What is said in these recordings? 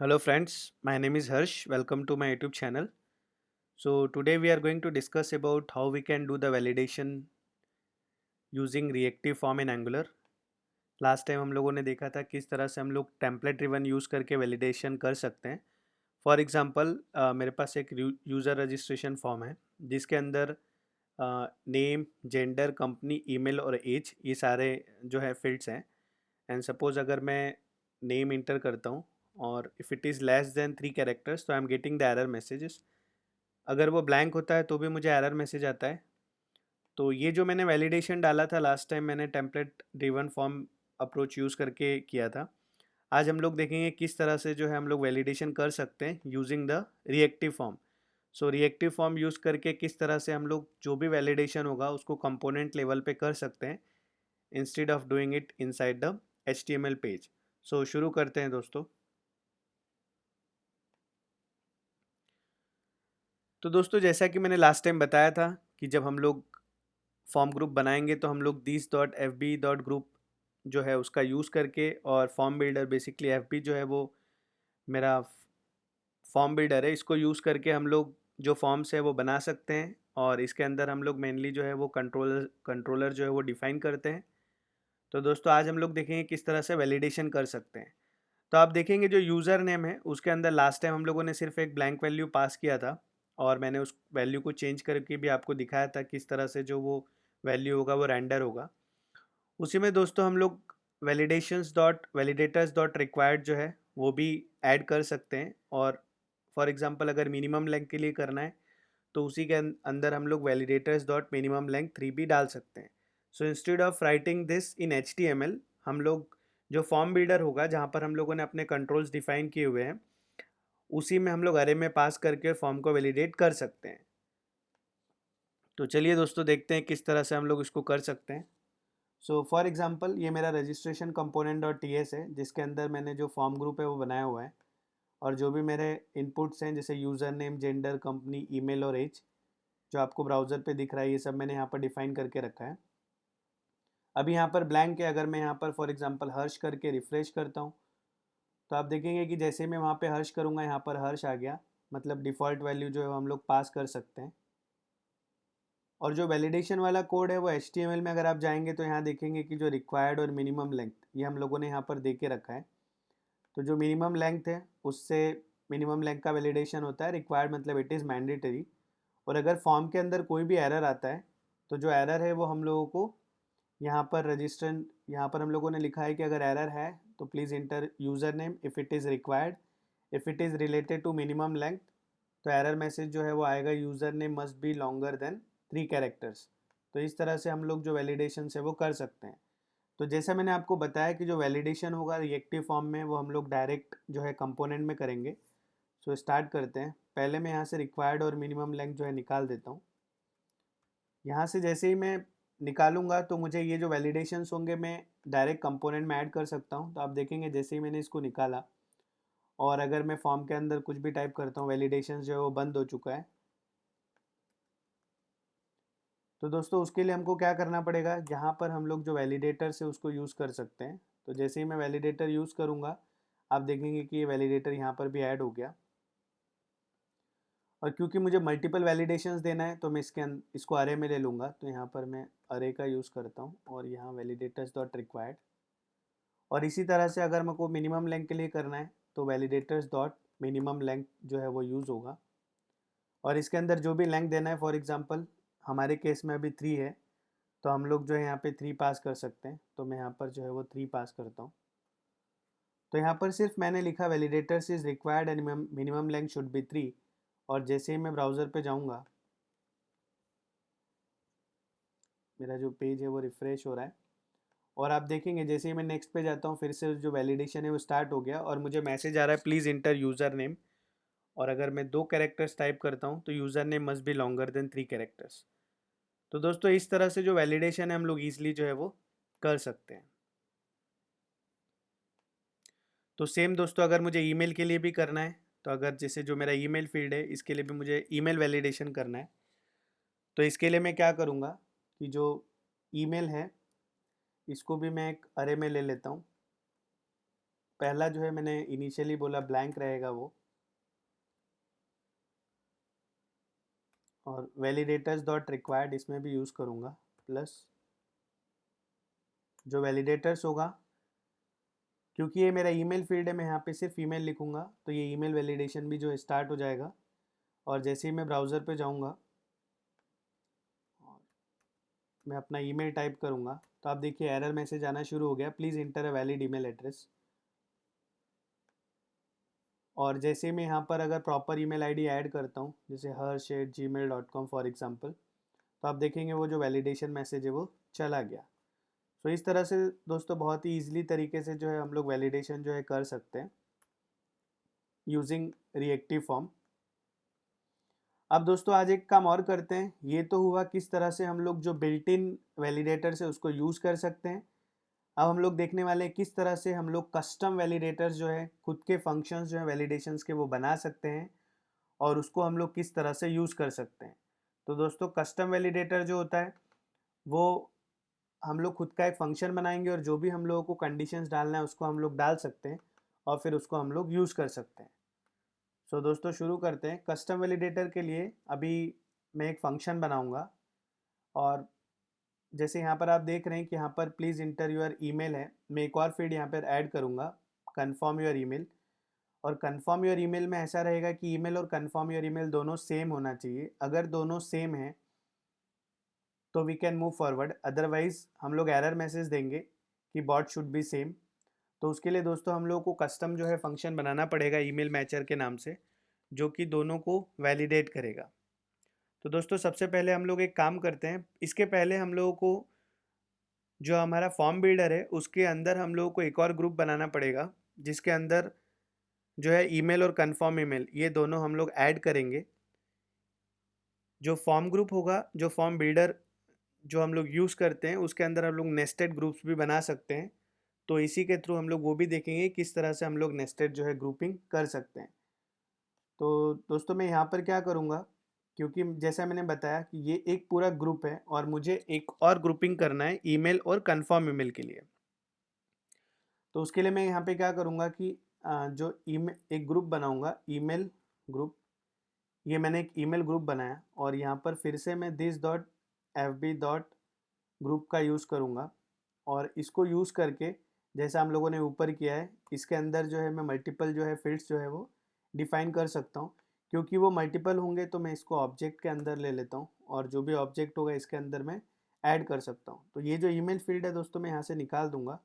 Hello friends, my name is Harsh. Welcome to my YouTube channel. So today we are going to discuss about how we can do the validation using reactive form in Angular. Last time हम लोगों ने देखा था किस तरह से हम लोग टेम्पलेट ड्रिवन यूज़ करके वैलिडेशन कर सकते हैं। फॉर एग्जांपल मेरे पास एक यूज़र रजिस्ट्रेशन फॉर्म है जिसके अंदर नेम, जेंडर, कंपनी, ईमेल और एज ये सारे जो है फील्ड्स हैं। एंड सपोज अगर मैं नेम इंटर करता हूँ और if it is less than 3 characters तो I am getting the error messages. अगर वो ब्लैंक होता है तो भी मुझे एरर मैसेज आता है। तो ये जो मैंने वैलिडेशन डाला था लास्ट टाइम, मैंने template driven form approach use करके किया था। आज हम लोग देखेंगे किस तरह से जो है हम लोग वैलिडेशन कर सकते हैं using the reactive form. So reactive form use करके किस तरह से हम लोग जो भी वैलिडेशन होगा उसको कंपोनेंट लेवल पे कर सकते हैं instead of doing it inside the HTML page. So शुरू करते हैं दोस्तों। तो दोस्तों जैसा कि मैंने लास्ट टाइम बताया था कि जब हम लोग फॉर्म ग्रुप बनाएंगे तो हम लोग this dot F B dot group जो है उसका यूज़ करके, और form builder basically F B जो है वो मेरा फॉर्म बिल्डर है, इसको यूज़ करके हम लोग जो फॉर्म्स है वो बना सकते हैं। और इसके अंदर हम लोग मेनली जो है वो कंट्रोलर जो है वो डिफ़ाइन करते हैं। तो दोस्तों आज हम लोग देखेंगे किस तरह से वैलिडेशन कर सकते हैं। तो आप देखेंगे जो यूज़र नेम है उसके अंदर लास्ट टाइम हम लोगों ने सिर्फ एक ब्लैंक वैल्यू पास किया था, और मैंने उस वैल्यू को चेंज करके भी आपको दिखाया था किस तरह से जो वो वैल्यू होगा वो रेंडर होगा। उसी में दोस्तों हम लोग वैलिडेटर्स डॉट रिक्वायर्ड जो है वो भी ऐड कर सकते हैं। और फॉर एग्जांपल अगर मिनिमम लेंथ के लिए करना है तो उसी के अंदर हम लोग वैलिडेटर्स डॉट मिनिमम लेंथ 3 भी डाल सकते हैं। So instead of writing this in HTML, हम लोग जो फॉर्म बिल्डर होगा जहाँ पर हम लोगों ने अपने कंट्रोल्स डिफाइन किए हुए हैं उसी में हम लोग अरे में पास करके फॉर्म को वैलिडेट कर सकते हैं। तो चलिए दोस्तों देखते हैं किस तरह से हम लोग इसको कर सकते हैं। सो फॉर एग्जांपल ये मेरा registration component dot T S है जिसके अंदर मैंने जो फॉर्म ग्रुप है वो बनाया हुआ है, और जो भी मेरे इनपुट्स हैं जैसे user name, gender, company, email और एज जो आपको ब्राउज़र पे दिख रहा है ये सब मैंने यहाँ पर डिफ़ाइन करके रखा है। अभी यहाँ पर ब्लैंक है। अगर मैं यहाँ पर फॉर एग्जांपल हर्ष करके रिफ़्रेश करता हूँ तो आप देखेंगे कि जैसे मैं वहाँ पे हर्ष करूँगा यहाँ पर हर्ष आ गया, मतलब डिफ़ॉल्ट वैल्यू जो है हम लोग पास कर सकते हैं। और जो वैलिडेशन वाला कोड है वो HTML में अगर आप जाएंगे तो यहाँ देखेंगे कि जो रिक्वायर्ड और मिनिमम लेंथ ये हम लोगों ने यहाँ पर दे के रखा है। तो जो मिनिमम लेंथ है उससे मिनिमम लेंथ का वैलिडेशन होता है, रिक्वायर्ड मतलब इट इज़ मैंडेटरी। और अगर फॉर्म के अंदर कोई भी एरर आता है तो जो एरर है वो हम लोगों को यहाँ पर रजिस्टर, यहाँ पर हम लोगों ने लिखा है कि अगर एरर है तो please enter user name if it is required, if it is related to minimum length तो एरर मैसेज जो है वो आएगा user name must be longer than 3 characters. तो इस तरह से हम लोग जो वैलिडेशन है वो कर सकते हैं। तो जैसा मैंने आपको बताया कि जो वैलिडेशन होगा रिएक्टिव फॉर्म में वो हम लोग डायरेक्ट जो है कंपोनेंट में करेंगे। सो स्टार्ट करते हैं। पहले मैं यहाँ से रिक्वायर्ड और मिनिमम लेंथ जो है निकाल देता हूँ। यहाँ से जैसे ही मैं निकालूंगा तो मुझे ये जो वैलिडेशंस होंगे मैं डायरेक्ट कंपोनेंट में ऐड कर सकता हूँ। तो आप देखेंगे जैसे ही मैंने इसको निकाला और अगर मैं फॉर्म के अंदर कुछ भी टाइप करता हूँ वैलिडेशंस जो है वो बंद हो चुका है। तो दोस्तों उसके लिए हमको क्या करना पड़ेगा, यहाँ पर हम लोग जो वैलिडेटर से उसको यूज़ कर सकते हैं। तो जैसे ही मैं वैलिडेटर यूज़ करूँगा आप देखेंगे कि ये वैलिडेटर यहाँ पर भी ऐड हो गया। और क्योंकि मुझे मल्टीपल वैलिडेशंस देना है तो मैं इसको अरे में ले लूँगा। तो यहाँ पर मैं अरे का यूज़ करता हूँ और यहाँ वैलिडेटर्स डॉट रिक्वायर्ड। और इसी तरह से अगर मेरे को मिनिमम लेंथ के लिए करना है तो वैलिडेटर्स डॉट मिनिमम लेंथ जो है वो यूज़ होगा। और इसके अंदर जो भी लेंथ देना है, फॉर एग्जांपल हमारे केस में अभी 3 है तो हम लोग जो है यहाँ पे 3 पास कर सकते हैं। तो मैं यहाँ पर जो है वो 3 पास करता हूँ। तो यहाँ पर सिर्फ मैंने लिखा validators is required and minimum length should be 3। और जैसे ही मैं ब्राउज़र पे जाऊँगा मेरा जो पेज है वो रिफ़्रेश हो रहा है, और आप देखेंगे जैसे ही मैं नेक्स्ट पे जाता हूँ फिर से जो वैलिडेशन है वो स्टार्ट हो गया और मुझे मैसेज आ रहा है प्लीज़ इंटर यूज़र नेम। और अगर मैं 2 कैरेक्टर्स टाइप करता हूँ तो user name must be longer than 3 characters. तो दोस्तों इस तरह से जो वैलिडेशन है हम लोग ईजिली जो है वो कर सकते हैं। तो सेम दोस्तों अगर मुझे ईमेल के लिए भी करना है, तो अगर जैसे जो मेरा ईमेल फील्ड है इसके लिए भी मुझे ईमेल वैलिडेशन करना है तो इसके लिए मैं क्या करूँगा कि जो ईमेल है इसको भी मैं एक अरे में ले लेता हूँ। पहला जो है मैंने इनिशियली बोला ब्लैंक रहेगा वो, और वैलिडेटर्स डॉट रिक्वायर्ड इसमें भी यूज़ करूँगा, प्लस जो वैलिडेटर्स होगा, क्योंकि ये मेरा ईमेल फील्ड है, मैं यहाँ पे सिर्फ ईमेल लिखूँगा, तो ये ईमेल वैलिडेशन भी जो है स्टार्ट हो जाएगा। और जैसे ही मैं ब्राउज़र पे जाऊँगा और मैं अपना ईमेल टाइप करूँगा, तो आप देखिए एरर मैसेज आना शुरू हो गया, please inter a valid email address. और जैसे मैं यहाँ पर अगर प्रॉपर ईमेल आईडी ऐड करता हूँ, जैसे harsh@gmail.com फॉर एग्जांपल, तो आप देखेंगे वो जो वैलिडेशन मैसेज है वो चला गया। तो इस तरह से दोस्तों बहुत ही ईजिली तरीके से जो है हम लोग वैलिडेशन जो है कर सकते हैं यूजिंग रिएक्टिव फॉर्म। अब दोस्तों आज एक काम और करते हैं, ये तो हुआ किस तरह से हम लोग जो बिल्ट इन वैलिडेटर्स है उसको यूज़ कर सकते हैं। अब हम लोग देखने वाले हैं किस तरह से हम लोग कस्टम वैलिडेटर्स जो है खुद के फंक्शंस जो है वैलिडेशंस के वो बना सकते हैं और उसको हम लोग किस तरह से यूज़ कर सकते हैं। तो दोस्तों कस्टम वैलिडेटर जो होता है वो हम लोग खुद का एक फंक्शन बनाएंगे और जो भी हम लोगों को कंडीशंस डालना है उसको हम लोग डाल सकते हैं और फिर उसको हम लोग यूज़ कर सकते हैं। सो दोस्तों शुरू करते हैं। कस्टम वैलिडेटर के लिए अभी मैं एक फ़ंक्शन बनाऊंगा और जैसे यहाँ पर आप देख रहे हैं कि यहाँ पर प्लीज़ इंटर योर ईमेल है, मैं एक और फील्ड यहाँ पर ऐड करूँगा, कन्फर्म योर ईमेल। और कन्फर्म योर ईमेल में ऐसा रहेगा कि ईमेल और कन्फर्म योर ईमेल दोनों सेम होना चाहिए। अगर दोनों सेम हैं तो we can move forward, otherwise हम लोग एरर मैसेज देंगे कि बॉट शुड बी सेम। तो उसके लिए दोस्तों हम लोग को कस्टम जो है फंक्शन बनाना पड़ेगा ईमेल मैचर के नाम से, जो कि दोनों को वैलिडेट करेगा। तो दोस्तों सबसे पहले हम लोग एक काम करते हैं, इसके पहले हम लोगों को जो हमारा फॉर्म बिल्डर है उसके अंदर हम लोगों को एक और ग्रुप बनाना पड़ेगा, जिसके अंदर जो है ईमेल और कन्फर्म ईमेल ये दोनों हम लोग ऐड करेंगे। जो फॉर्म ग्रुप होगा, जो फॉर्म बिल्डर जो हम लोग यूज़ करते हैं उसके अंदर हम लोग नेस्टेड ग्रुप्स भी बना सकते हैं। तो इसी के थ्रू हम लोग वो भी देखेंगे किस तरह से हम लोग नेस्टेड जो है ग्रुपिंग कर सकते हैं। तो दोस्तों मैं यहाँ पर क्या करूँगा, क्योंकि जैसा मैंने बताया कि ये एक पूरा ग्रुप है और मुझे एक और ग्रुपिंग करना है ईमेल और कन्फर्म ईमेल के लिए। तो उसके लिए मैं यहाँ पे क्या करूँगा कि जो ईमेल एक ग्रुप बनाऊँगा, ईमेल ग्रुप, ये मैंने एक ईमेल ग्रुप बनाया और यहाँ पर फिर से मैं this dot F B dot group का यूज़ करूँगा। और इसको यूज़ करके जैसा हम लोगों ने ऊपर किया है, इसके अंदर जो है मैं मल्टीपल जो है फील्ड्स जो है वो डिफ़ाइन कर सकता हूँ। क्योंकि वो मल्टीपल होंगे तो मैं इसको ऑब्जेक्ट के अंदर ले लेता हूँ और जो भी ऑब्जेक्ट होगा इसके अंदर मैं ऐड कर सकता हूँ। तो ये जो ईमेल फील्ड है दोस्तों मैं यहाँ से निकाल दूँगा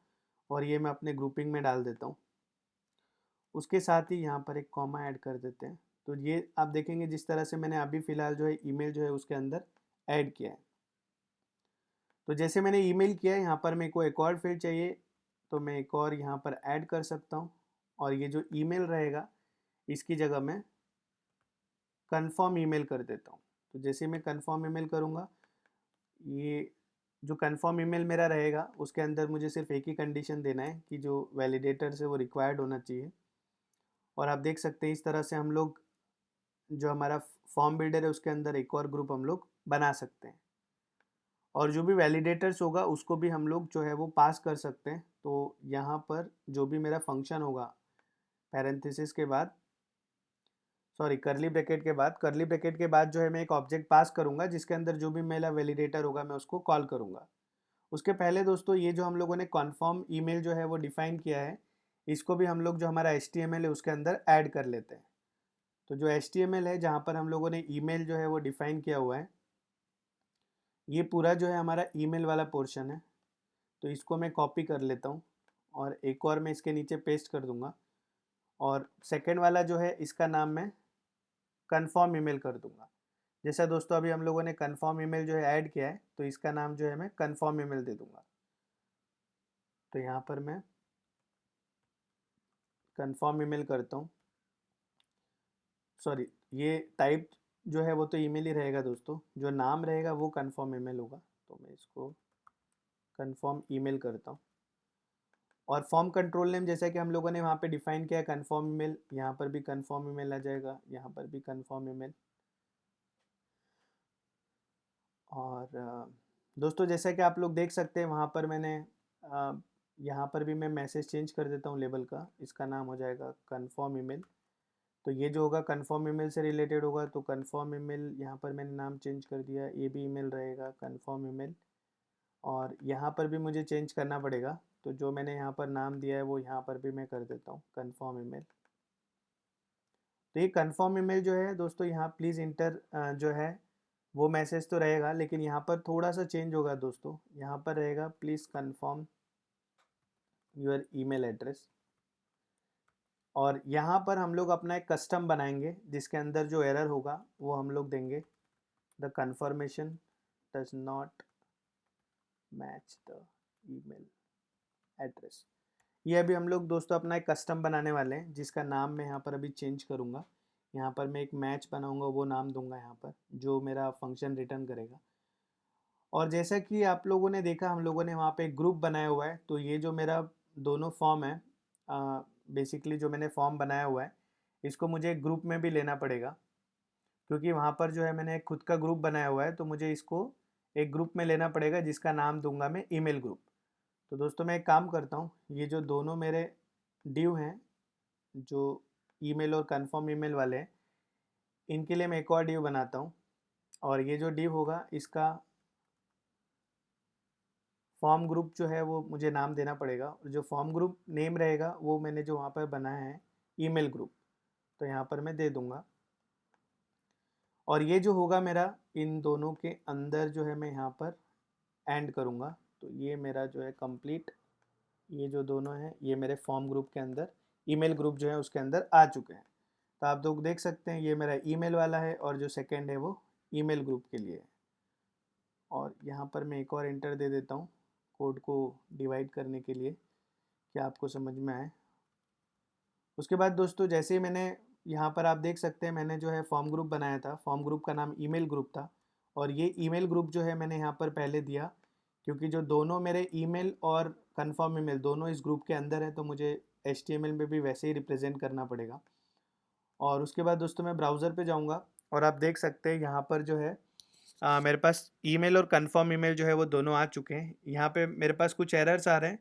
और ये मैं अपने ग्रुपिंग में डाल देता हूँ। उसके साथ ही यहाँ पर एक कॉमा ऐड कर देते हैं। तो ये आप देखेंगे जिस तरह से मैंने अभी फ़िलहाल जो है ईमेल जो है उसके अंदर ऐड किया है। तो जैसे मैंने ईमेल किया है यहाँ पर मेरे को एक और फील्ड चाहिए, तो मैं एक और यहाँ पर ऐड कर सकता हूँ और ये जो ईमेल रहेगा इसकी जगह मैं कन्फर्म ईमेल कर देता हूँ। तो जैसे मैं कन्फर्म ईमेल करूँगा, ये जो कन्फर्म ईमेल मेरा रहेगा उसके अंदर मुझे सिर्फ एक ही कंडीशन देना है कि जो वैलिडेटर से वो रिक्वायर्ड होना चाहिए। और आप देख सकते हैं इस तरह से हम लोग जो हमारा फॉर्म बिल्डर है उसके अंदर एक और ग्रुप हम लोग बना सकते हैं। और जो भी वैलिडेटर्स होगा उसको भी हम लोग जो है वो पास कर सकते हैं। तो यहाँ पर जो भी मेरा फंक्शन होगा पैरेंथेसिस के बाद, सॉरी करली ब्रैकेट के बाद जो है मैं एक ऑब्जेक्ट पास करूँगा जिसके अंदर जो भी मेरा वैलिडेटर होगा मैं उसको कॉल करूँगा। उसके पहले दोस्तों ये जो हम लोगों ने कन्फर्म ईमेल जो है वो डिफ़ाइन किया है, इसको भी हम लोग जो हमारा HTML है उसके अंदर ऐड कर लेते हैं। तो जो HTML है जहाँ पर हम लोगों ने ईमेल जो है वो डिफ़ाइन किया हुआ है, ये पूरा जो है हमारा ईमेल वाला पोर्शन है। तो इसको मैं कॉपी कर लेता हूँ और एक और मैं इसके नीचे पेस्ट कर दूँगा और सेकंड वाला जो है इसका नाम मैं कन्फर्म ईमेल कर दूँगा। जैसा दोस्तों अभी हम लोगों ने कन्फर्म ईमेल जो है ऐड किया है, तो इसका नाम जो है मैं कन्फर्म ईमेल दे दूँगा। तो यहाँ पर मैं कन्फर्म ईमेल करता हूँ, सॉरी ये टाइप जो है वो तो ईमेल ही रहेगा दोस्तों, जो नाम रहेगा वो कन्फर्म ईमेल होगा। तो मैं इसको कन्फर्म ईमेल करता हूँ और फॉर्म कंट्रोल नेम जैसा कि हम लोगों ने वहाँ पे डिफाइन किया है कन्फर्म ईमेल, यहाँ पर भी कन्फर्म ईमेल आ जाएगा, यहाँ पर भी कन्फर्म ईमेल। और दोस्तों जैसा कि आप लोग देख सकते हैं वहाँ पर मैंने यहाँ पर भी मैं मैसेज चेंज कर देता हूँ लेबल का, इसका नाम हो जाएगा कन्फर्म ईमेल। तो ये जो होगा कन्फर्म ईमेल से रिलेटेड होगा, तो कन्फर्म ईमेल यहाँ पर मैंने नाम चेंज कर दिया, ये भी ईमेल रहेगा कन्फर्म ईमेल। और यहाँ पर भी मुझे चेंज करना पड़ेगा, तो जो मैंने यहाँ पर नाम दिया है वो यहाँ पर भी मैं कर देता हूँ कन्फर्म ईमेल। तो ये कन्फर्म ईमेल जो है दोस्तों, यहाँ प्लीज़ इंटर जो है वो मैसेज तो रहेगा, लेकिन यहाँ पर थोड़ा सा चेंज होगा दोस्तों। यहाँ पर रहेगा please confirm your email address, और यहाँ पर हम लोग अपना एक कस्टम बनाएंगे जिसके अंदर जो एरर होगा वो हम लोग देंगे, the confirmation does not match the email address. ये अभी हम लोग दोस्तों अपना एक कस्टम बनाने वाले हैं, जिसका नाम मैं यहाँ पर अभी चेंज करूँगा। यहाँ पर मैं एक मैच बनाऊँगा, वो नाम दूंगा यहाँ पर, जो मेरा फंक्शन रिटर्न करेगा। और जैसा कि आप लोगों ने देखा, हम लोगों ने वहाँ पे एक ग्रुप बनाया हुआ है। तो ये जो मेरा दोनों फॉर्म है, बेसिकली जो मैंने फॉर्म बनाया हुआ है, इसको मुझे एक ग्रुप में भी लेना पड़ेगा, क्योंकि वहाँ पर जो है मैंने एक खुद का ग्रुप बनाया हुआ है। तो मुझे इसको एक ग्रुप में लेना पड़ेगा, जिसका नाम दूंगा मैं ईमेल ग्रुप। तो दोस्तों मैं एक काम करता हूँ, ये जो दोनों मेरे डिव हैं, जो ईमेल और कन्फर्म ईमेल वाले हैं, इनके लिए मैं एक और डिव बनाता हूँ। और ये जो डिव होगा, इसका फॉर्म ग्रुप जो है वो मुझे नाम देना पड़ेगा, और जो फॉर्म ग्रुप नेम रहेगा वो मैंने जो वहाँ पर बनाया है ईमेल ग्रुप, तो यहाँ पर मैं दे दूँगा। और ये जो होगा मेरा, इन दोनों के अंदर जो है मैं यहाँ पर एंड करूँगा। तो ये मेरा जो है कंप्लीट, ये जो दोनों हैं ये मेरे फॉर्म ग्रुप के अंदर, ईमेल ग्रुप जो है उसके अंदर आ चुके हैं। तो आप लोग देख सकते हैं, ये मेरा ईमेल वाला है, और जो सेकंड है वो ईमेल ग्रुप के लिए है। और यहाँ पर मैं एक और एंटर दे देता हूँ कोड को डिवाइड करने के लिए, कि आपको समझ में आए। उसके बाद दोस्तों, जैसे ही मैंने यहाँ पर आप देख सकते हैं, मैंने जो है फॉर्म ग्रुप बनाया था, फॉर्म ग्रुप का नाम ईमेल ग्रुप था। और ये ईमेल ग्रुप जो है मैंने यहाँ पर पहले दिया, क्योंकि जो दोनों मेरे ईमेल और कन्फर्म ईमेल दोनों इस ग्रुप के अंदर है, तो मुझे HTML में भी वैसे ही रिप्रेजेंट करना पड़ेगा। और उसके बाद दोस्तों मैं ब्राउज़र पे जाऊँगा, और आप देख सकते हैं यहाँ पर जो है मेरे पास ईमेल और कन्फर्म ईमेल जो है वो दोनों आ चुके हैं। यहाँ पे मेरे पास कुछ एरर्स आ रहे हैं,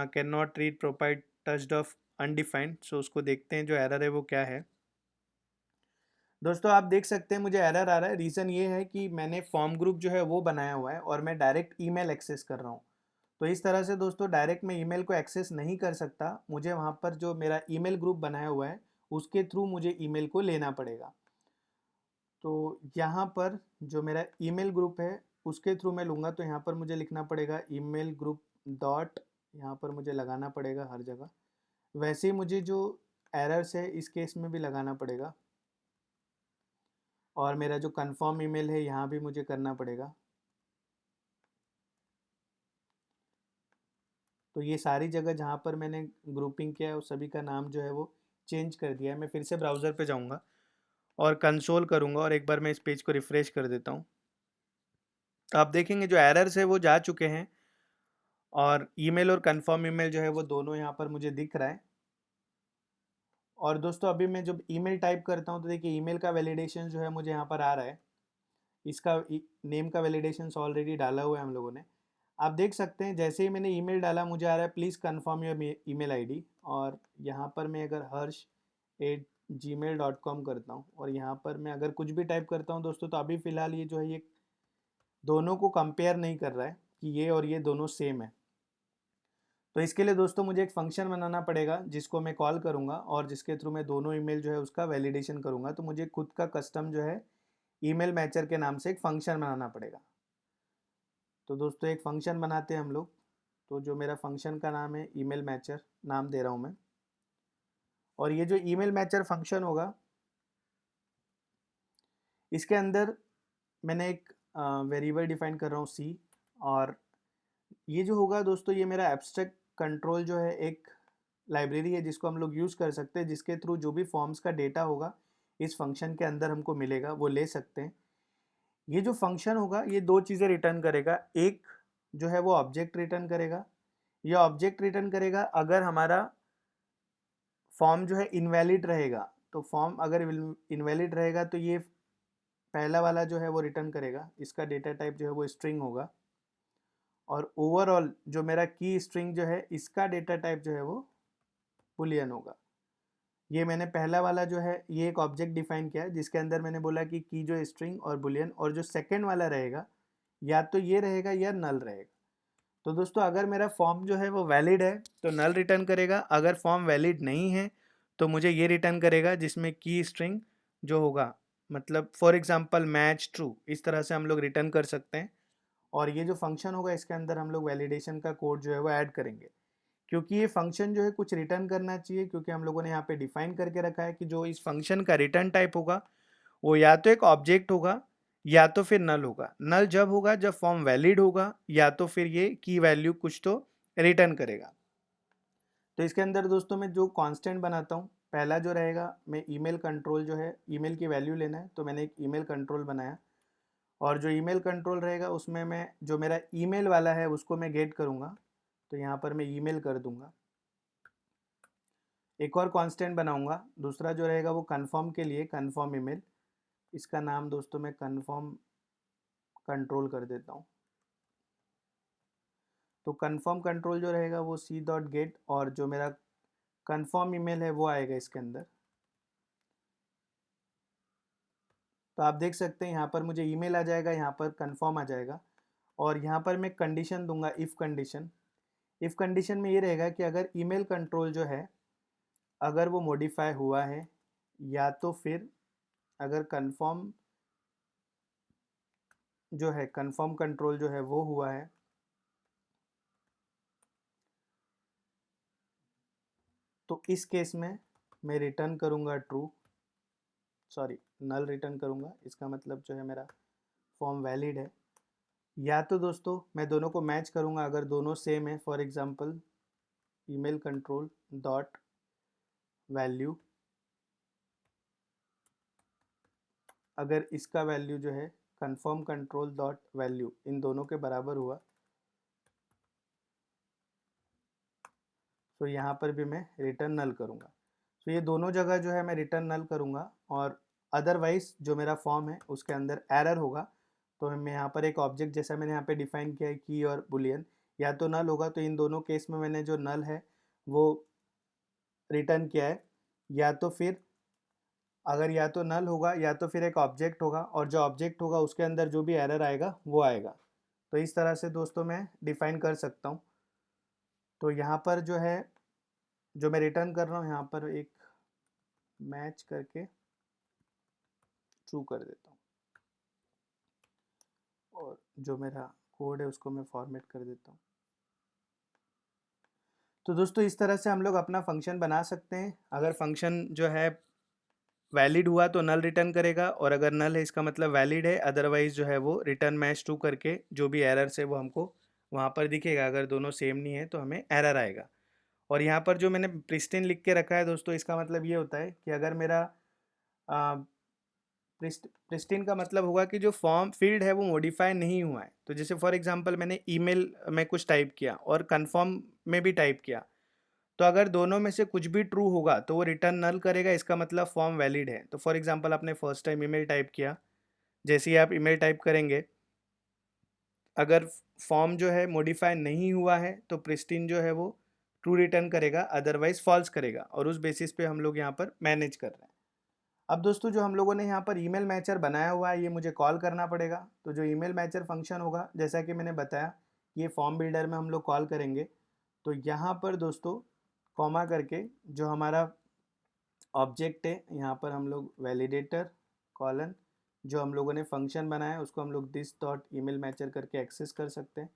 can not read property touched of undefined. So उसको देखते हैं जो एरर है वो क्या है। दोस्तों आप देख सकते हैं मुझे एरर आ रहा है। रीज़न ये है कि मैंने फॉर्म ग्रुप जो है वो बनाया हुआ है, और मैं डायरेक्ट ईमेल एक्सेस कर रहा हूँ। तो इस तरह से दोस्तों डायरेक्ट मैं ईमेल को एक्सेस नहीं कर सकता, मुझे वहाँ पर जो मेरा ईमेल ग्रुप बनाया हुआ है उसके थ्रू मुझे ईमेल को लेना पड़ेगा। तो यहाँ पर जो मेरा ईमेल ग्रुप है उसके थ्रू मैं लूँगा, तो यहाँ पर मुझे लिखना पड़ेगा ईमेल ग्रुप डॉट, यहाँ पर मुझे लगाना पड़ेगा हर जगह। वैसे ही मुझे जो एरर्स है इस केस में भी लगाना पड़ेगा, और मेरा जो कंफर्म ईमेल है यहाँ भी मुझे करना पड़ेगा। तो ये सारी जगह जहाँ पर मैंने ग्रुपिंग किया है उस सभी का नाम जो है वो चेंज कर दिया है। मैं फिर से ब्राउज़र पे जाऊँगा और कंसोल करूँगा, और एक बार मैं इस पेज को रिफ़्रेश कर देता हूँ। तो आप देखेंगे जो एरर्स है वो जा चुके हैं, और ईमेल और कंफर्म ईमेल जो है वो दोनों यहाँ पर मुझे दिख रहा है। और दोस्तों अभी मैं जब ईमेल टाइप करता हूँ, तो देखिए ईमेल का वैलिडेशन जो है मुझे यहाँ पर आ रहा है। इसका नेम का वैलिडेशन ऑलरेडी डाला हुआ है हम लोगों ने। आप देख सकते हैं जैसे ही मैंने ईमेल डाला मुझे आ रहा है please confirm your email ID. और यहाँ पर मैं अगर harsh@gmail.com करता हूँ, और यहाँ पर मैं अगर कुछ भी टाइप करता हूँ दोस्तों, तो अभी फ़िलहाल ये जो है ये दोनों को कंपेयर नहीं कर रहा है कि ये और ये दोनों सेम है। तो इसके लिए दोस्तों मुझे एक फ़ंक्शन बनाना पड़ेगा, जिसको मैं कॉल करूँगा, और जिसके थ्रू मैं दोनों ईमेल जो है उसका वैलिडेशन करूँगा। तो मुझे खुद का कस्टम जो है ईमेल मैचर के नाम से एक फ़ंक्शन बनाना पड़ेगा। तो दोस्तों एक फ़ंक्शन बनाते हैं हम लोग। तो जो मेरा फ़ंक्शन का नाम है ईमेल मैचर, नाम दे रहा हूँ मैं। और ये जो ईमेल मैचर फ़ंक्शन होगा, इसके अंदर मैंने एक वेरिएबल डिफाइन कर रहा हूँ सी। और ये जो होगा दोस्तों, ये मेरा एब्स्ट्रैक्ट कंट्रोल जो है एक लाइब्रेरी है जिसको हम लोग यूज़ कर सकते हैं, जिसके थ्रू जो भी फॉर्म्स का डेटा होगा इस फंक्शन के अंदर हमको मिलेगा, वो ले सकते हैं। ये जो फंक्शन होगा ये दो चीज़ें रिटर्न करेगा। एक जो है वो ऑब्जेक्ट रिटर्न करेगा। ये ऑब्जेक्ट रिटर्न करेगा अगर हमारा फॉर्म जो है इनवैलिड रहेगा। तो फॉर्म अगर इनवैलिड रहेगा तो ये पहला वाला जो है वो रिटर्न करेगा, इसका डेटा टाइप जो है वो स्ट्रिंग होगा। और ओवरऑल जो मेरा की स्ट्रिंग जो है इसका डेटा टाइप जो है वो बुलियन होगा। ये मैंने पहला वाला जो है ये एक ऑब्जेक्ट डिफाइन किया है जिसके अंदर मैंने बोला कि की जो स्ट्रिंग और बुलियन, और जो सेकंड वाला रहेगा या तो ये रहेगा या नल रहेगा। तो दोस्तों अगर मेरा फॉर्म जो है वो वैलिड है तो नल रिटर्न करेगा, अगर फॉर्म वैलिड नहीं है तो मुझे ये रिटर्न करेगा जिसमें की स्ट्रिंग जो होगा, मतलब फॉर एग्जांपल मैच ट्रू, इस तरह से हम लोग रिटर्न कर सकते हैं। और ये जो फंक्शन होगा इसके अंदर हम लोग वैलिडेशन का कोड जो है वो ऐड करेंगे, क्योंकि ये फंक्शन जो है कुछ रिटर्न करना चाहिए, क्योंकि हम लोगों ने यहाँ पे डिफाइन करके रखा है कि जो इस फंक्शन का रिटर्न टाइप होगा वो या तो एक ऑब्जेक्ट होगा या तो फिर नल होगा। नल जब होगा जब फॉर्म वैलिड होगा, या तो फिर ये की वैल्यू कुछ तो रिटर्न करेगा। तो इसके अंदर दोस्तों मैं जो कांस्टेंट बनाता हूँ, पहला जो रहेगा मैं ईमेल कंट्रोल जो है ईमेल की वैल्यू लेना है, तो मैंने एक ईमेल कंट्रोल बनाया। और जो ईमेल कंट्रोल रहेगा उसमें मैं जो मेरा ईमेल वाला है उसको मैं गेट करूँगा, तो यहाँ पर मैं ईमेल कर दूँगा। एक और कांस्टेंट बनाऊँगा, दूसरा जो रहेगा वो कन्फर्म के लिए कन्फर्म ईमेल, इसका नाम दोस्तों मैं कन्फर्म कंट्रोल कर देता हूँ। तो कन्फर्म कंट्रोल जो रहेगा वो सी डॉट गेट, और जो मेरा कन्फर्म ईमेल है वो आएगा इसके अंदर। तो आप देख सकते हैं यहाँ पर मुझे ईमेल आ जाएगा, यहाँ पर कन्फर्म आ जाएगा, और यहाँ पर मैं कंडीशन दूंगा इफ़ कंडीशन। इफ़ कंडीशन में ये रहेगा कि अगर ईमेल कंट्रोल जो है अगर वो मॉडिफाई हुआ है, या तो फिर अगर कन्फर्म जो है कन्फर्म कंट्रोल जो है वो हुआ है, तो इस केस में मैं रिटर्न करूँगा ट्रू, सॉरी नल रिटर्न करूँगा। इसका मतलब जो है मेरा फॉर्म वैलिड है। या तो दोस्तों मैं दोनों को मैच करूँगा, अगर दोनों सेम है, for example email control dot value, अगर इसका वैल्यू जो है confirm control dot value in दोनों के बराबर हुआ, तो यहाँ पर भी मैं रिटर्न नल करूँगा। तो ये दोनों जगह जो है मैं रिटर्न नल करूँगा, और अदरवाइज़ जो मेरा फॉर्म है उसके अंदर एरर होगा, तो मैं यहाँ पर एक ऑब्जेक्ट जैसा मैंने यहाँ पे डिफाइन किया है की और बुलियन, या तो नल होगा, तो इन दोनों केस में मैंने जो नल है वो रिटर्न किया है, या तो फिर अगर या तो नल होगा या तो फिर एक ऑब्जेक्ट होगा, और जो ऑब्जेक्ट होगा उसके अंदर जो भी एरर आएगा वो आएगा। तो इस तरह से दोस्तों मैं डिफाइन कर सकता हूँ। तो यहाँ पर जो है जो मैं रिटर्न कर रहा हूँ यहाँ पर एक मैच करके ट्रू कर देता हूँ, और जो मेरा कोड है उसको मैं फॉर्मेट कर देता हूँ। तो दोस्तों इस तरह से हम लोग अपना फंक्शन बना सकते हैं। अगर फंक्शन जो है वैलिड हुआ तो नल रिटर्न करेगा, और अगर नल है इसका मतलब वैलिड है, अदरवाइज जो है वो रिटर्न मैच ट्रू करके जो भी एरर्स है वो हमको वहाँ पर दिखेगा। अगर दोनों सेम नहीं है तो हमें एरर आएगा। और यहाँ पर जो मैंने प्रिस्टिन लिख के रखा है दोस्तों, इसका मतलब ये होता है कि अगर मेरा प्रिस्टिन का मतलब होगा कि जो फॉर्म फील्ड है वो मॉडिफाई नहीं हुआ है। तो जैसे फॉर एग्जांपल मैंने ईमेल में कुछ टाइप किया और कन्फर्म में भी टाइप किया, तो अगर दोनों में से कुछ भी ट्रू होगा तो वो रिटर्न नल करेगा, इसका मतलब फॉर्म वैलिड है। तो फॉर एग्जांपल आपने फर्स्ट टाइम ईमेल टाइप किया, जैसे ही आप ईमेल टाइप करेंगे अगर फॉर्म जो है मॉडिफाई नहीं हुआ है तो प्रिस्टिन जो है वो ट्रू रिटर्न करेगा, अदरवाइज फॉल्स करेगा, और उस बेसिस पे हम लोग यहाँ पर मैनेज कर रहे हैं। अब दोस्तों जो हम लोगों ने यहाँ पर ईमेल मैचर बनाया हुआ है ये मुझे कॉल करना पड़ेगा। तो जो ईमेल मैचर फंक्शन होगा जैसा कि मैंने बताया, ये फॉर्म बिल्डर में हम लोग कॉल करेंगे। तो यहाँ पर दोस्तों कॉमा करके जो हमारा ऑब्जेक्ट है यहाँ पर हम लोग वैलिडेटर कॉलन जो हम लोगों ने फंक्शन बनाया है उसको हम लोग दिस डॉट ईमेल मैचर करके एक्सेस कर सकते हैं।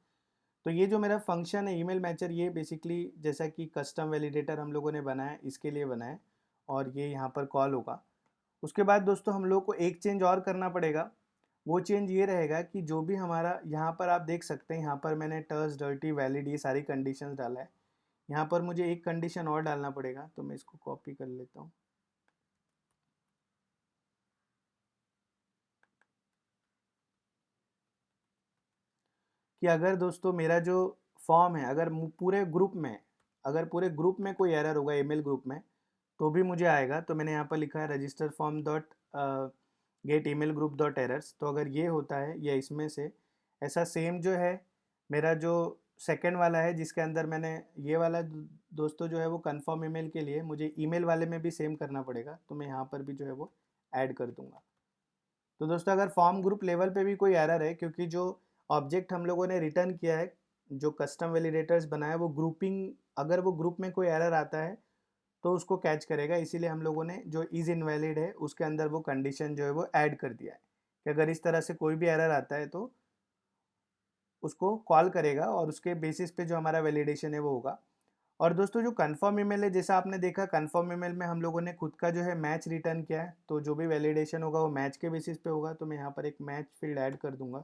तो ये जो मेरा फंक्शन है ईमेल मैचर, ये बेसिकली जैसा कि कस्टम वैलिडेटर हम लोगों ने बनाया इसके लिए बनाया है, और ये यहाँ पर कॉल होगा। उसके बाद दोस्तों हम लोग को एक चेंज और करना पड़ेगा। वो चेंज ये रहेगा कि जो भी हमारा यहाँ पर आप देख सकते हैं, यहाँ पर मैंने टर्स डर्टी वैलिड ये सारी कंडीशंस डाला है। यहाँ पर मुझे एक कंडीशन और डालना पड़ेगा, तो मैं इसको कॉपी कर लेता हूँ। कि अगर दोस्तों मेरा जो फॉर्म है अगर पूरे ग्रुप में, अगर पूरे ग्रुप में कोई एरर होगा ईमेल ग्रुप में तो भी मुझे आएगा। तो मैंने यहाँ पर लिखा है register form dot gate email group dot errors. तो अगर ये होता है या इसमें से ऐसा सेम जो है मेरा जो सेकंड वाला है जिसके अंदर मैंने ये वाला दोस्तों जो है वो कंफर्म ईमेल के लिए मुझे ईमेल वाले में भी सेम करना पड़ेगा, तो मैं यहाँ पर भी जो है वो ऐड कर दूंगा। तो दोस्तों अगर फॉर्म ग्रुप लेवल पे भी कोई एरर है, क्योंकि जो ऑब्जेक्ट हम लोगों ने रिटर्न किया है, जो कस्टम वैलिडेटर्स बनाया, वो ग्रुपिंग, अगर वो ग्रुप में कोई एरर आता है तो उसको कैच करेगा, इसीलिए हम लोगों ने जो इज़ इनवैलिड है उसके अंदर वो कंडीशन जो है वो ऐड कर दिया है कि अगर इस तरह से कोई भी एरर आता है तो उसको कॉल करेगा और उसके बेसिस पे जो हमारा वैलिडेशन है वो होगा। और दोस्तों जो कन्फर्म ईमेल है, जैसा आपने देखा कन्फर्म ईमेल में हम लोगों ने खुद का जो है मैच रिटर्न किया है, तो जो भी वैलिडेशन होगा वो मैच के बेसिस पे होगा, तो मैं यहाँ पर एक मैच फील्ड ऐड कर दूंगा।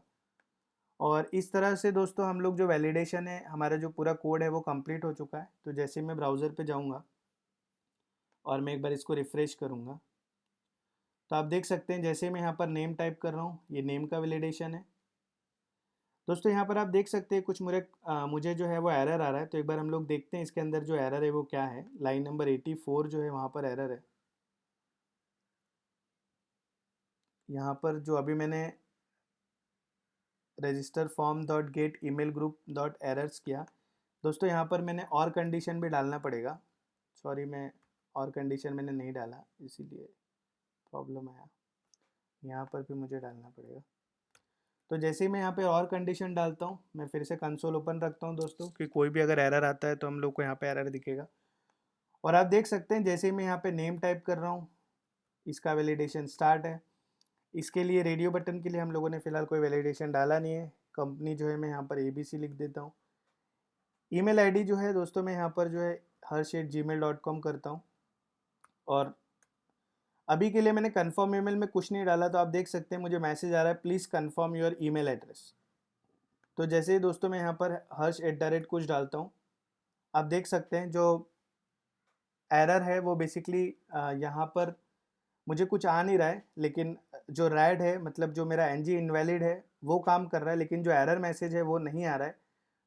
और इस तरह से दोस्तों हम लोग जो वैलिडेशन है, हमारा जो पूरा कोड है वो कंप्लीट हो चुका है। तो जैसे मैं ब्राउज़र पे जाऊँगा और मैं एक बार इसको रिफ़्रेश करूँगा, तो आप देख सकते हैं जैसे मैं यहाँ पर नेम टाइप कर रहा हूँ, ये नेम का वैलिडेशन है। दोस्तों यहाँ पर आप देख सकते हैं कुछ मुझे जो है वो एरर आ रहा है, तो एक बार हम लोग देखते हैं इसके अंदर जो एरर है वो क्या है। लाइन नंबर 84 जो है वहाँ पर एरर है। यहाँ पर जो अभी मैंने register form dot gate email group dot errors किया, दोस्तों यहाँ पर मैंने और कंडीशन भी डालना पड़ेगा। सॉरी, मैं और कंडीशन मैंने नहीं डाला, इसीलिए प्रॉब्लम आया। यहाँ पर भी मुझे डालना पड़ेगा। तो जैसे ही मैं यहाँ पे और कंडीशन डालता हूँ, मैं फिर से कंसोल ओपन रखता हूँ दोस्तों, कि कोई भी अगर एरर आता है तो हम लोग को यहाँ पे एरर दिखेगा। और आप देख सकते हैं जैसे ही मैं यहाँ पे नेम टाइप कर रहा हूँ, इसका वैलिडेशन स्टार्ट है। इसके लिए रेडियो बटन के लिए हम लोगों ने फ़िलहाल कोई वैलिडेशन डाला नहीं है। कंपनी जो है मैं यहाँ पर ABC लिख देता हूँ। ईमेल आईडी जो है दोस्तों मैं यहाँ पर जो है harsh@gmail.com करता हूँ। और अभी के लिए मैंने कन्फर्म ईमेल में कुछ नहीं डाला, तो आप देख सकते हैं मुझे मैसेज आ रहा है, please confirm your email address. तो जैसे ही दोस्तों मैं यहाँ पर हर्ष@ कुछ डालता हूँ, आप देख सकते हैं जो एरर है वो बेसिकली यहाँ पर मुझे कुछ आ नहीं रहा है, लेकिन जो रैड है, मतलब जो मेरा एनजी इनवैलिड है वो काम कर रहा है, लेकिन जो एरर मैसेज है वो नहीं आ रहा है।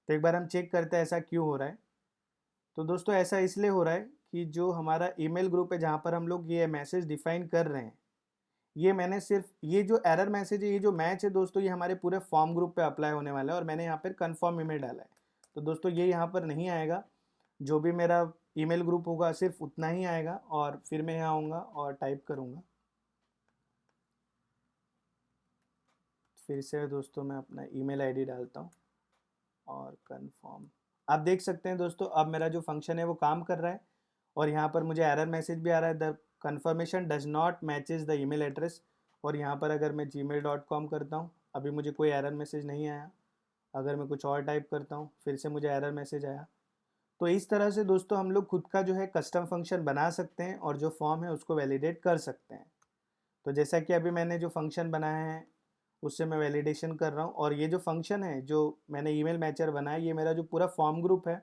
तो एक बार हम चेक करते हैं ऐसा क्यों हो रहा है। तो दोस्तों ऐसा इसलिए हो रहा है कि जो हमारा ईमेल ग्रुप है जहाँ पर हम लोग ये मैसेज डिफाइन कर रहे हैं, ये मैंने सिर्फ ये जो एरर मैसेज है, ये जो मैच है दोस्तों, ये हमारे पूरे फॉर्म ग्रुप पे अप्लाई होने वाला है, और मैंने यहाँ पर कन्फर्म ईमेल डाला है। तो दोस्तों ये यहाँ पर नहीं आएगा, जो भी मेरा ईमेल ग्रुप होगा सिर्फ उतना ही आएगा। और फिर मैं यहाँ आऊँगा और टाइप करूँगा, फिर से दोस्तों मैं अपना ईमेल आईडी डालता हूँ और कन्फर्म। आप देख सकते हैं दोस्तों अब मेरा जो फंक्शन है वो काम कर रहा है, और यहाँ पर मुझे एरर मैसेज भी आ रहा है, the confirmation does not matches the email address. और यहाँ पर अगर मैं gmail.com करता हूँ, अभी मुझे कोई एरर मैसेज नहीं आया। अगर मैं कुछ और टाइप करता हूँ, फिर से मुझे एरर मैसेज आया। तो इस तरह से दोस्तों हम लोग खुद का जो है कस्टम फंक्शन बना सकते हैं और जो फॉर्म है उसको वैलिडेट कर सकते हैं। तो जैसा कि अभी मैंने जो फंक्शन बनाया है उससे मैं वैलिडेशन कर रहा हूँ, और ये जो फंक्शन है जो मैंने ईमेल मैचर बनाया, ये मेरा जो पूरा फॉर्म ग्रुप है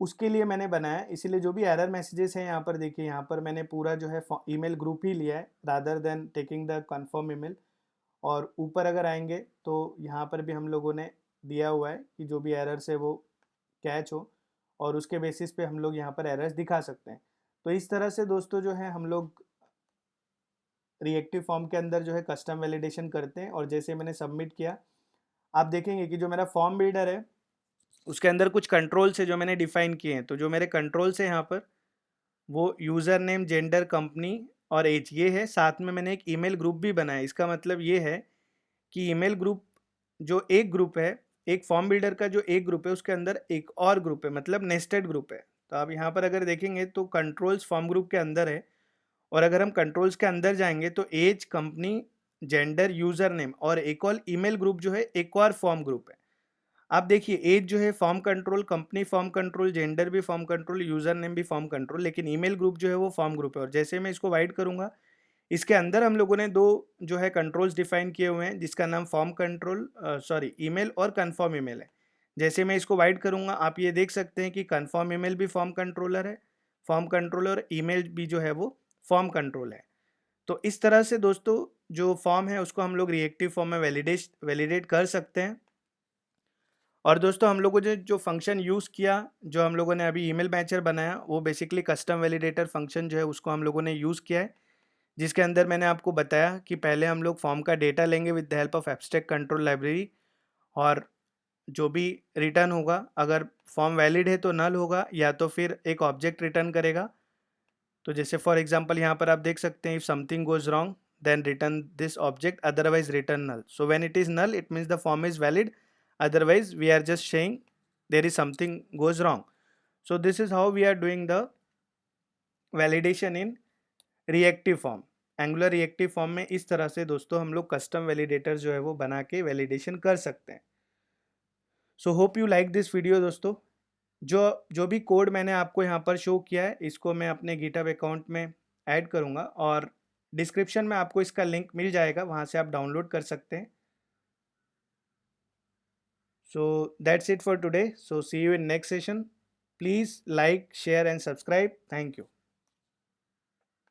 उसके लिए मैंने बनाया है। इसीलिए जो भी एरर मैसेजेस हैं यहाँ पर देखिए, यहाँ पर मैंने पूरा जो है ईमेल ग्रुप ही लिया है rather than taking the confirm email. और ऊपर अगर आएंगे तो यहाँ पर भी हम लोगों ने दिया हुआ है कि जो भी एरर्स है वो कैच हो, और उसके बेसिस पे हम लोग यहाँ पर एरर्स दिखा सकते हैं। तो इस तरह से दोस्तों जो है हम लोग रिएक्टिव फॉर्म के अंदर जो है कस्टम वैलिडेशन करते हैं। और जैसे मैंने सबमिट किया, आप देखेंगे कि जो मेरा फॉर्म बिल्डर है उसके अंदर कुछ कंट्रोल्स है जो मैंने डिफाइन किए हैं। तो जो मेरे कंट्रोल्स हैं यहाँ पर, वो यूज़र नेम, जेंडर, कंपनी और एज, ये है। साथ में मैंने एक ईमेल ग्रुप भी बनाया। इसका मतलब ये है कि ईमेल ग्रुप जो एक ग्रुप है, एक फॉर्म बिल्डर का जो एक ग्रुप है उसके अंदर एक और ग्रुप है, मतलब नेस्टेड ग्रुप है। तो आप यहाँ पर अगर देखेंगे तो कंट्रोल्स फॉर्म ग्रुप के अंदर है, और अगर हम कंट्रोल्स के अंदर जाएंगे तो age, company, gender, user name और एक और ईमेल ग्रुप जो है एक और फॉर्म ग्रुप है। आप देखिए एज जो है form control, company form control, gender भी फॉर्म कंट्रोल, यूज़र नेम भी फॉर्म कंट्रोल, लेकिन ईमेल ग्रुप जो है वो फॉर्म ग्रुप है। और जैसे मैं इसको वाइड करूँगा, इसके अंदर हम लोगों ने दो जो है कंट्रोल्स डिफाइन किए हुए हैं, जिसका नाम फॉर्म कंट्रोल ईमेल और कन्फर्म ईमेल है। जैसे मैं इसको वाइड करूँगा, आप ये देख सकते हैं कि कन्फर्म ईमेल भी फॉर्म कंट्रोलर है, फॉर्म कंट्रोलर ईमेल भी जो है वो फॉर्म कंट्रोल है। तो इस तरह से दोस्तों जो फॉर्म है उसको हम लोग रिएक्टिव फॉर्म में वैलिडेट कर सकते हैं। और दोस्तों हम लोगों ने जो फंक्शन यूज़ किया, जो हम लोगों ने अभी ईमेल मैचर बनाया, वो बेसिकली कस्टम वैलिडेटर फंक्शन जो है उसको हम लोगों ने यूज़ किया है, जिसके अंदर मैंने आपको बताया कि पहले हम लोग फॉर्म का डेटा लेंगे with the help of abstract control library, और जो भी रिटर्न होगा, अगर फॉर्म वैलिड है तो नल होगा, या तो फिर एक ऑब्जेक्ट रिटर्न करेगा। तो जैसे फॉर एग्जांपल यहाँ पर आप देख सकते हैं, if something goes wrong then return this object, otherwise return null. So when it is null it means the form is valid, otherwise we are just saying there is something goes wrong. So this is how we are doing the validation in reactive form. Angular reactive form में इस तरह से दोस्तों हम लोग custom validator जो है वो बना के वैलिडेशन कर सकते हैं। So hope you like this video दोस्तों। जो जो भी कोड मैंने आपको यहाँ पर शो किया है इसको मैं अपने गिटहब अकाउंट में ऐड करूँगा, और डिस्क्रिप्शन में आपको इसका लिंक मिल जाएगा, वहाँ से आप डाउनलोड कर सकते हैं। So that's it for today. So see you in next session. Please like, share and subscribe. Thank you.